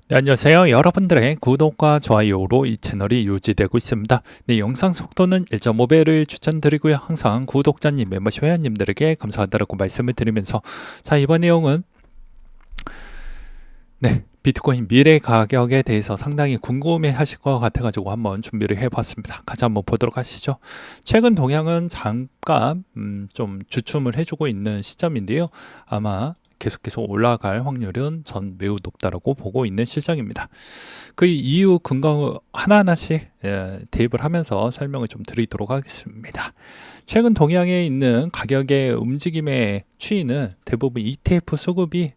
네, 안녕하세요. 여러분들의 구독과 좋아요로 이 채널이 유지되고 있습니다. 네, 영상 속도는 1.5배를 추천드리고요. 항상 구독자님, 멤버십 회원님들에게 감사하다고 말씀을 드리면서 자, 이번 내용은 비트코인 미래 가격에 대해서 상당히 궁금해 하실 것 같아가지고 한번 준비를 해봤습니다. 같이 한번 보도록 하시죠. 최근 동향은 잠깐 좀 주춤을 해주고 있는 시점인데요. 아마 계속해서 올라갈 확률은 전 매우 높다라고 보고 있는 실정입니다. 그 이유 근거 하나하나씩 대입을 하면서 설명을 좀 드리도록 하겠습니다. 최근 동향에 있는 가격의 움직임의 추이는 대부분 ETF 수급이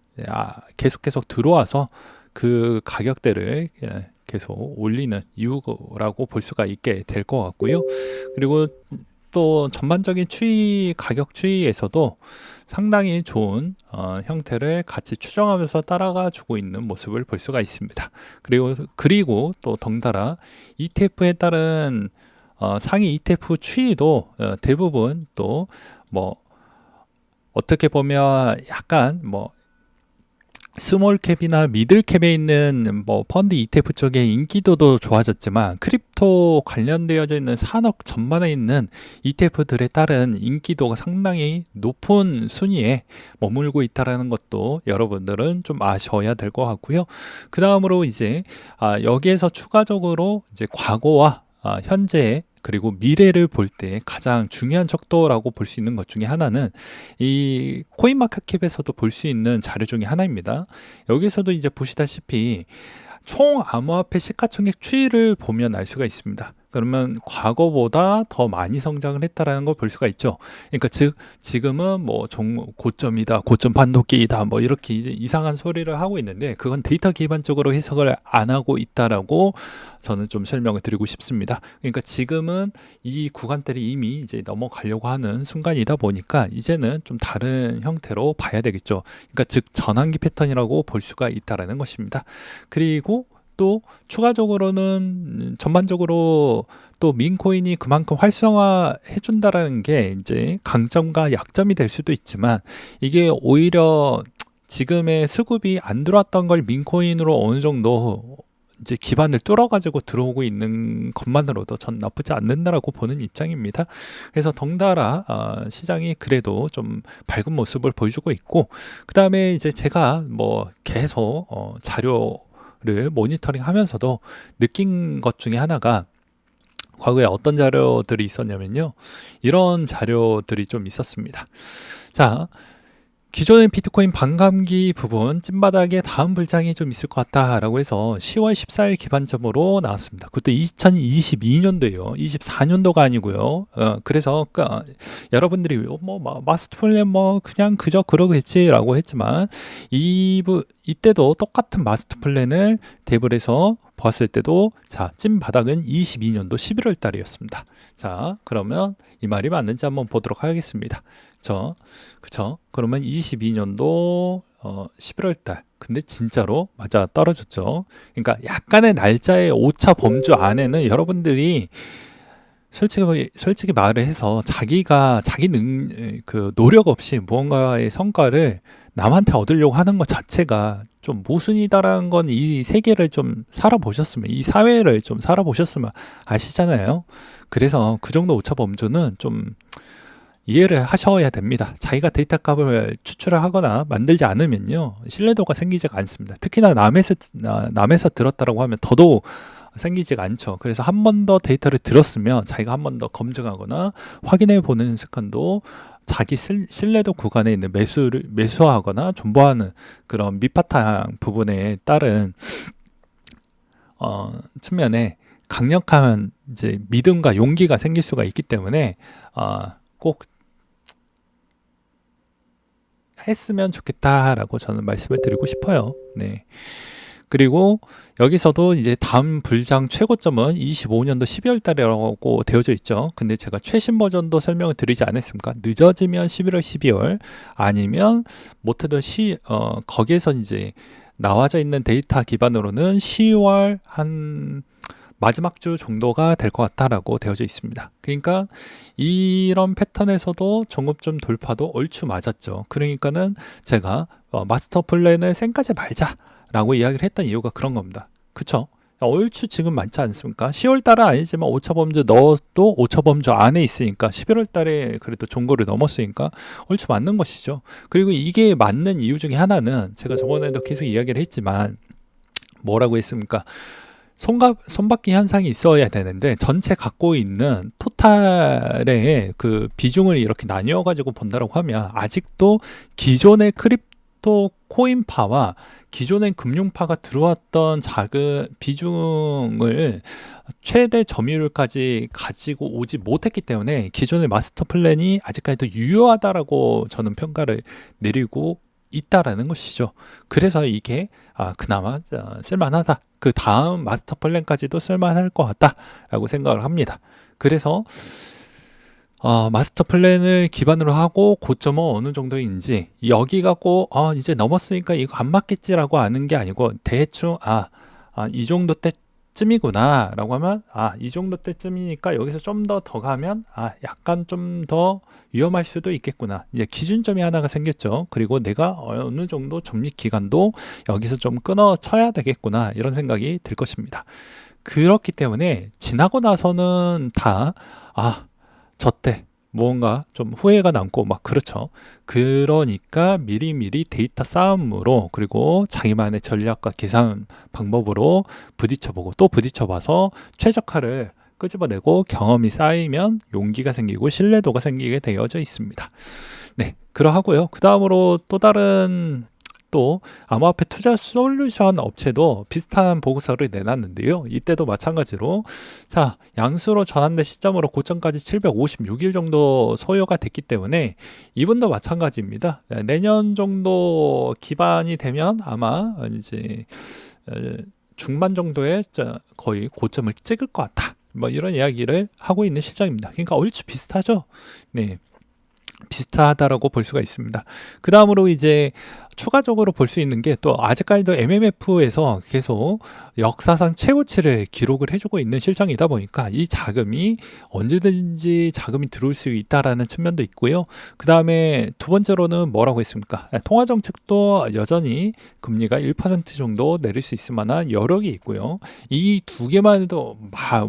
계속 들어와서 그 가격대를 계속 올리는 이유라고 볼 수가 있게 될 것 같고요. 그리고 또 전반적인 추이, 가격 추이에서도 상당히 좋은 형태를 같이 추정하면서 따라가 주고 있는 모습을 볼 수가 있습니다. 그리고 또 덩달아 ETF에 따른 상위 ETF 추이도 대부분 또 뭐 어떻게 보면 약간 뭐 스몰캡이나 미들캡에 있는 뭐 펀드 ETF 쪽의 인기도도 좋아졌지만 크립토 관련되어져 있는 산업 전반에 있는 ETF들에 따른 인기도가 상당히 높은 순위에 머물고 있다는 것도 여러분들은 좀 아셔야 될 것 같고요. 그 다음으로 이제 여기에서 추가적으로 이제 과거와 현재 그리고 미래를 볼 때 가장 중요한 척도라고 볼 수 있는 것 중에 하나는 이 코인마켓캡에서도 볼 수 있는 자료 중에 하나입니다. 여기서도 이제 보시다시피 총 암호화폐 시가총액 추이를 보면 알 수가 있습니다. 그러면 과거보다 더 많이 성장을 했다라는 걸 볼 수가 있죠. 그러니까 즉 지금은 뭐 고점이다, 고점 반도기이다, 뭐 이렇게 이상한 소리를 하고 있는데 그건 데이터 기반적으로 해석을 안 하고 있다라고 저는 좀 설명을 드리고 싶습니다. 그러니까 지금은 이 구간대를 이미 이제 넘어가려고 하는 순간이다 보니까 이제는 좀 다른 형태로 봐야 되겠죠. 그러니까 즉 전환기 패턴이라고 볼 수가 있다라는 것입니다. 그리고 또 추가적으로는 전반적으로 또 민코인이 그만큼 활성화해 준다라는 게 이제 강점과 약점이 될 수도 있지만 이게 오히려 지금의 수급이 안 들어왔던 걸 민코인으로 어느 정도 이제 기반을 뚫어가지고 들어오고 있는 것만으로도 전 나쁘지 않는다라고 보는 입장입니다. 그래서 덩달아 시장이 그래도 좀 밝은 모습을 보여주고 있고, 그 다음에 이제 제가 뭐 계속 자료를 모니터링 하면서도 느낀 것 중에 하나가 과거에 어떤 자료들이 있었냐면요. 이런 자료들이 좀 있었습니다. 자, 기존의 비트코인 반감기 부분 찐바닥에 다음 불장이 좀 있을 것 같다라고 해서 10월 14일 기반점으로 나왔습니다. 그것도 2022년도예요. 24년도가 아니고요. 그래서 여러분들이 뭐 마스터 플랜 뭐 그냥 그저 그러겠지라고 했지만 이때도 똑같은 마스터 플랜을 대입을 해서 보았을 때도 자, 찐바닥은 22년도 11월 달이었습니다. 자, 그러면 이 말이 맞는지 한번 보도록 하겠습니다. 그쵸? 그러면 22년도 11월 달. 근데 진짜로 맞아 떨어졌죠. 그러니까 약간의 날짜의 오차 범주 안에는 여러분들이 솔직히 말을 해서 자기가 그 노력 없이 무언가의 성과를 남한테 얻으려고 하는 것 자체가 좀 모순이다라는 건 이 세계를 좀 살아보셨으면, 이 사회를 좀 살아보셨으면 아시잖아요. 그래서 그 정도 오차 범주는 좀 이해를 하셔야 됩니다. 자기가 데이터 값을 추출을 하거나 만들지 않으면요, 신뢰도가 생기지가 않습니다. 특히나 남에서 들었다라고 하면 더더욱 생기지가 않죠. 그래서 한 번 더 데이터를 들었으면 자기가 한 번 더 검증하거나 확인해 보는 습관도 자기 신뢰도 구간에 있는 매수하거나 존버하는 그런 밑바탕 부분에 따른 측면에 강력한 이제 믿음과 용기가 생길 수가 있기 때문에 꼭 했으면 좋겠다라고 저는 말씀을 드리고 싶어요. 네. 그리고 여기서도 이제 다음 불장 최고점은 25년도 12월 달이라고 되어져 있죠. 근데 제가 최신 버전도 설명을 드리지 않았습니까? 늦어지면 11월, 12월 아니면 못해도 거기에서 이제 나와져 있는 데이터 기반으로는 10월 한 마지막 주 정도가 될 것 같다라고 되어져 있습니다. 그러니까 이런 패턴에서도 정급점 돌파도 얼추 맞았죠. 그러니까는 제가 마스터 플랜을 쌩까지 말자 라고 이야기를 했던 이유가 그런 겁니다. 그쵸? 얼추 지금 많지 않습니까? 10월 달은 아니지만 오차범주 너도 오차범주 안에 있으니까 11월 달에 그래도 종고를 넘었으니까 얼추 맞는 것이죠. 그리고 이게 맞는 이유 중에 하나는 제가 저번에도 계속 이야기를 했지만 뭐라고 했습니까? 손바퀴 현상이 있어야 되는데 전체 갖고 있는 토탈의 그 비중을 이렇게 나뉘어 가지고 본다고 하면 아직도 기존의 크립토 코인파와 기존의 금융파가 들어왔던 작은 비중을 최대 점유율까지 가지고 오지 못했기 때문에 기존의 마스터 플랜이 아직까지도 유효하다라고 저는 평가를 내리고 있다라는 것이죠. 그래서 이게 그나마 쓸만하다. 그 다음 마스터 플랜까지도 쓸만할 것 같다라고 생각을 합니다. 그래서 마스터 플랜을 기반으로 하고 고점은 어느 정도인지 여기가 꼭 이제 넘었으니까 이거 안 맞겠지라고 아는 게 아니고 대충 이 정도 때쯤이구나 라고 하면 이 정도 때쯤이니까 여기서 좀 더 가면 약간 좀 더 위험할 수도 있겠구나. 이제 기준점이 하나가 생겼죠. 그리고 내가 어느 정도 적립 기간도 여기서 좀 끊어 쳐야 되겠구나 이런 생각이 들 것입니다. 그렇기 때문에 지나고 나서는 다 저때 무언가 좀 후회가 남고 막 그렇죠. 그러니까 미리미리 데이터 싸움으로 그리고 자기만의 전략과 계산 방법으로 부딪혀보고 또 부딪혀봐서 최적화를 끄집어내고 경험이 쌓이면 용기가 생기고 신뢰도가 생기게 되어져 있습니다. 네, 그러하고요. 그 다음으로 또 다른 암호화폐 투자 솔루션 업체도 비슷한 보고서를 내놨는데요. 이때도 마찬가지로 양수로 전환된 시점으로 고점까지 756일 정도 소요가 됐기 때문에 이분도 마찬가지입니다. 내년 정도 기반이 되면 아마 이제 중반 정도의 거의 고점을 찍을 것 같다. 뭐 이런 이야기를 하고 있는 실정입니다. 그러니까 얼추 비슷하죠. 네. 비슷하다라고 볼 수가 있습니다. 그 다음으로 이제 추가적으로 볼 수 있는 게 또 아직까지도 MMF에서 계속 역사상 최고치를 기록을 해주고 있는 실정이다 보니까 이 자금이 언제든지 자금이 들어올 수 있다라는 측면도 있고요. 그 다음에 두 번째로는 뭐라고 했습니까? 통화정책도 여전히 금리가 1% 정도 내릴 수 있을 만한 여력이 있고요. 이 두 개만 해도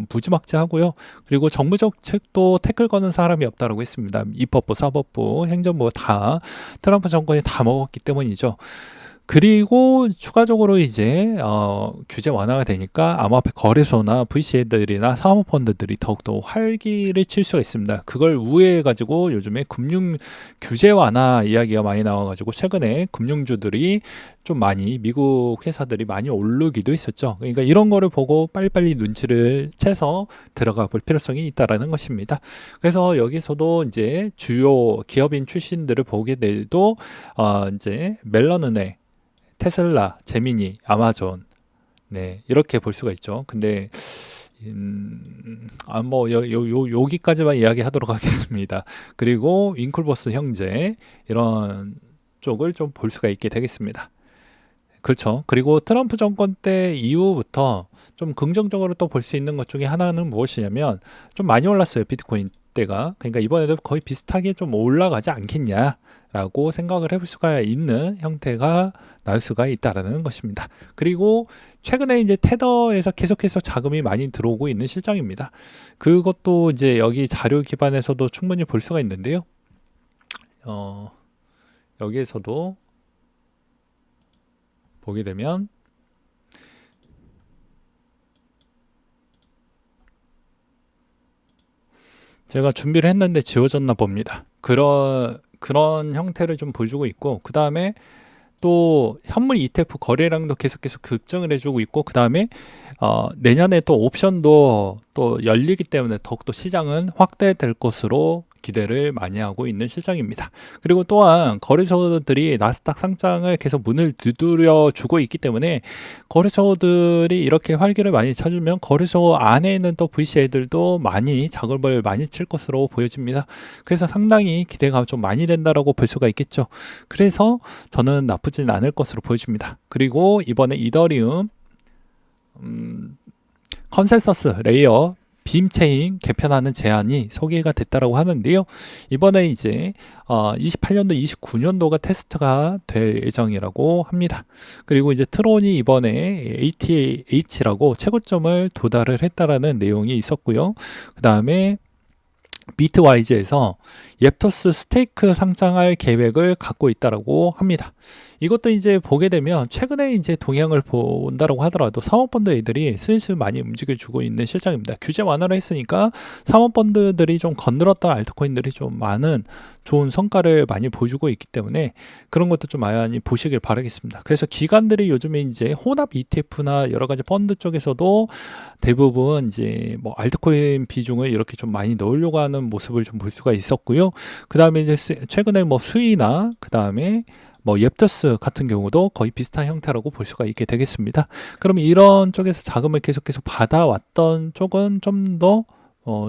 무지막지하고요. 그리고 정부 정책도 태클 거는 사람이 없다라고 했습니다. 입법부, 사법부, 행정부 다 트럼프 정권이 다 먹었기 때문이죠. 그리고 추가적으로 이제 규제 완화가 되니까 암호화폐 거래소나 VC들이나 사모펀드들이 더욱더 활기를 칠 수가 있습니다. 그걸 우회해 가지고 요즘에 금융 규제 완화 이야기가 많이 나와 가지고 최근에 금융주들이 좀 많이 미국 회사들이 많이 오르기도 했었죠. 그러니까 이런 거를 보고 빨리빨리 눈치를 채서 들어가 볼 필요성이 있다라는 것입니다. 그래서 여기서도 이제 주요 기업인 출신들을 보게 돼도 이제 멜론은행, 테슬라, 제미니, 아마존, 네, 이렇게 볼 수가 있죠. 근데 여기까지만 이야기하도록 하겠습니다. 그리고 윙클보스 형제 이런 쪽을 좀 볼 수가 있게 되겠습니다. 그렇죠. 그리고 트럼프 정권 때 이후부터 좀 긍정적으로 또 볼 수 있는 것 중에 하나는 무엇이냐면 좀 많이 올랐어요. 비트코인 때가. 그러니까 이번에도 거의 비슷하게 좀 올라가지 않겠냐라고 생각을 해볼 수가 있는 형태가 나올 수가 있다라는 것입니다. 그리고 최근에 이제 테더에서 계속해서 자금이 많이 들어오고 있는 실정입니다. 그것도 이제 여기 자료 기반에서도 충분히 볼 수가 있는데요. 여기에서도 보게 되면 제가 준비를 했는데 지워졌나 봅니다. 그런 형태를 좀 보여주고 있고 그 다음에 또 현물 ETF 거래량도 계속 급증을 해주고 있고 그 다음에 내년에 또 옵션도 또 열리기 때문에 더욱더 시장은 확대될 것으로 기대를 많이 하고 있는 실정입니다. 그리고 또한 거래소들이 나스닥 상장을 계속 문을 두드려 주고 있기 때문에 거래소들이 이렇게 활기를 많이 찾으면 거래소 안에 있는 또 VC들도 많이 작업을 많이 칠 것으로 보여집니다. 그래서 상당히 기대가 좀 많이 된다라고 볼 수가 있겠죠. 그래서 저는 나쁘진 않을 것으로 보여집니다. 그리고 이번에 이더리움 컨센서스 레이어 빔체인 개편하는 제안이 소개가 됐다라고 하는데요. 이번에 이제 28년도, 29년도가 테스트가 될 예정이라고 합니다. 그리고 이제 트론이 이번에 ATH라고 최고점을 도달을 했다라는 내용이 있었고요. 그 다음에 비트와이즈에서 옙토스 스테이크 상장할 계획을 갖고 있다라고 합니다. 이것도 이제 보게 되면 최근에 이제 동향을 본다라고 하더라도 사모펀드 애들이 슬슬 많이 움직여주고 있는 실정입니다. 규제 완화를 했으니까 사모펀드들이 좀 건드렸던 알트코인들이 좀 많은 좋은 성과를 많이 보여주고 있기 때문에 그런 것도 좀 많이 보시길 바라겠습니다. 그래서 기관들이 요즘에 이제 혼합 ETF나 여러 가지 펀드 쪽에서도 대부분 이제 뭐 알트코인 비중을 이렇게 좀 많이 넣으려고 하는 모습을 좀 볼 수가 있었고요. 그 다음에 이제 최근에 뭐 수이나 그 다음에 뭐 옙토스 같은 경우도 거의 비슷한 형태라고 볼 수가 있게 되겠습니다. 그럼 이런 쪽에서 자금을 계속해서 받아왔던 쪽은 좀 더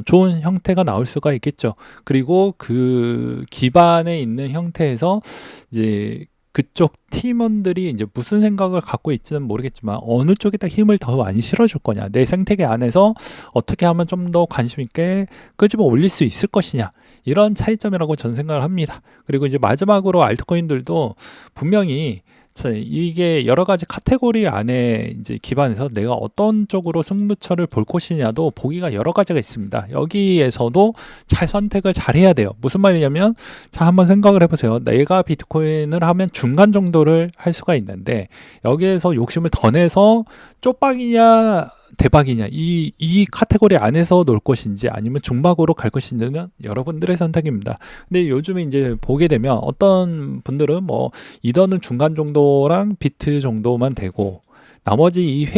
좋은 형태가 나올 수가 있겠죠. 그리고 그 기반에 있는 형태에서 이제 그쪽 팀원들이 이제 무슨 생각을 갖고 있지는 모르겠지만 어느 쪽에다 힘을 더 많이 실어줄 거냐, 내 생태계 안에서 어떻게 하면 좀 더 관심 있게 끄집어 올릴 수 있을 것이냐, 이런 차이점이라고 저는 생각을 합니다. 그리고 이제 마지막으로 알트코인들도 분명히 이게 여러 가지 카테고리 안에 이제 기반해서 내가 어떤 쪽으로 승부처를 볼 것이냐도 보기가 여러 가지가 있습니다. 여기에서도 잘 선택을 잘 해야 돼요. 무슨 말이냐면, 자, 한번 생각을 해보세요. 내가 비트코인을 하면 중간 정도를 할 수가 있는데, 여기에서 욕심을 더 내서 쪽방이냐 대박이냐, 이 카테고리 안에서 놀 것인지 아니면 중박으로 갈 것인지는 여러분들의 선택입니다. 근데 요즘에 이제 보게 되면 어떤 분들은 뭐 이더는 중간 정도랑 비트 정도만 되고, 나머지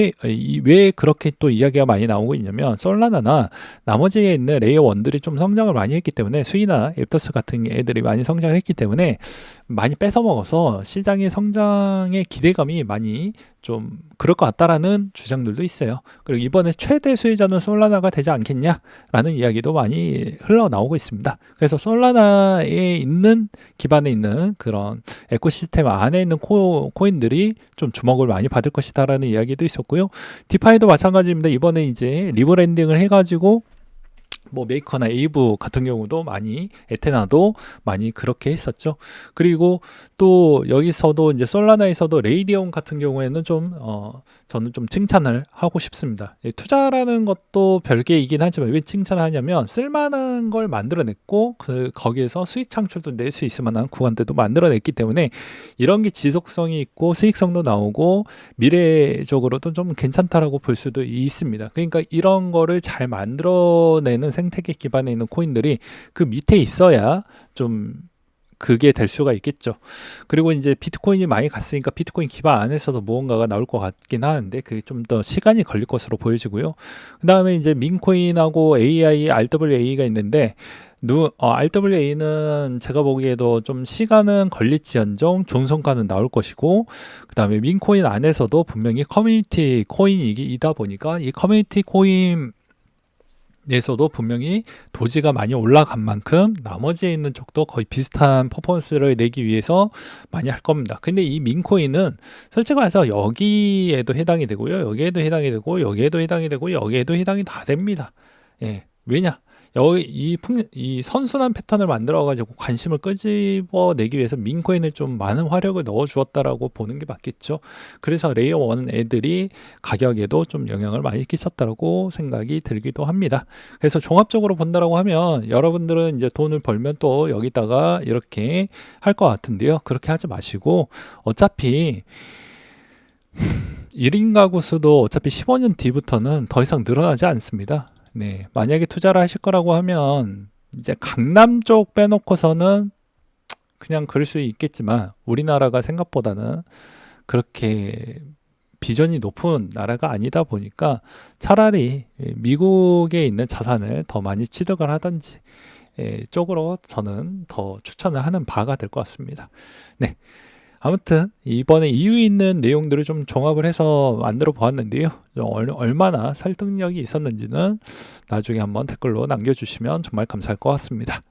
왜 그렇게 또 이야기가 많이 나오고 있냐면, 솔라나나 나머지에 있는 레이어 1들이 좀 성장을 많이 했기 때문에, 수이나 옙토스 같은 애들이 많이 성장을 했기 때문에 많이 뺏어 먹어서 시장의 성장의 기대감이 많이 좀 그럴 것 같다라는 주장들도 있어요. 그리고 이번에 최대 수혜자는 솔라나가 되지 않겠냐라는 이야기도 많이 흘러나오고 있습니다. 그래서 솔라나에 있는 기반에 있는 그런 에코시스템 안에 있는 코인들이 좀 주목을 많이 받을 것이다라는 이야기도 있었고요. 디파이도 마찬가지입니다. 이번에 이제 리브랜딩을 해가지고 뭐 메이커나 에이브 같은 경우도 많이, 에테나도 많이 그렇게 했었죠. 그리고 또 여기서도 이제 솔라나에서도 레이디온 같은 경우에는 좀 저는 좀 칭찬을 하고 싶습니다. 투자라는 것도 별개이긴 하지만 왜 칭찬을 하냐면, 쓸만한 걸 만들어냈고 거기에서 수익 창출도 낼 수 있을 만한 구간들도 만들어냈기 때문에 이런 게 지속성이 있고 수익성도 나오고 미래적으로도 좀 괜찮다라고 볼 수도 있습니다. 그러니까 이런 거를 잘 만들어내는 생태계 기반에 있는 코인들이 그 밑에 있어야 좀 그게 될 수가 있겠죠. 그리고 이제 비트코인이 많이 갔으니까 비트코인 기반 안에서도 무언가가 나올 것 같긴 하는데 그게 좀 더 시간이 걸릴 것으로 보여지고요. 그 다음에 이제 민코인하고 AI, RWA가 있는데, RWA는 제가 보기에도 좀 시간은 걸릴지언정 좋은 성과는 나올 것이고, 그 다음에 민코인 안에서도 분명히 커뮤니티 코인이다 보니까 이 커뮤니티 코인 에서도 분명히 도지가 많이 올라간 만큼 나머지에 있는 쪽도 거의 비슷한 퍼포먼스를 내기 위해서 많이 할 겁니다. 근데 이 민코인은 솔직히 말해서 여기에도 해당이 되고요, 여기에도 해당이 되고, 여기에도 해당이 되고, 여기에도 해당이 다 됩니다. 예, 왜냐? 여기 이 선순환 패턴을 만들어 가지고 관심을 끄집어내기 위해서 민코인을 좀 많은 화력을 넣어 주었다라고 보는 게 맞겠죠. 그래서 레이어 1 애들이 가격에도 좀 영향을 많이 끼쳤다라고 생각이 들기도 합니다. 그래서 종합적으로 본다라고 하면 여러분들은 이제 돈을 벌면 또 여기다가 이렇게 할 것 같은데요. 그렇게 하지 마시고, 어차피 1인 가구 수도 어차피 15년 뒤부터는 더 이상 늘어나지 않습니다. 네, 만약에 투자를 하실 거라고 하면 이제 강남 쪽 빼놓고서는 그냥 그럴 수 있겠지만, 우리나라가 생각보다는 그렇게 비전이 높은 나라가 아니다 보니까 차라리 미국에 있는 자산을 더 많이 취득을 하든지 쪽으로 저는 더 추천을 하는 바가 될 것 같습니다. 네. 아무튼 이번에 이유 있는 내용들을 좀 종합을 해서 만들어 보았는데요. 얼마나 설득력이 있었는지는 나중에 한번 댓글로 남겨주시면 정말 감사할 것 같습니다.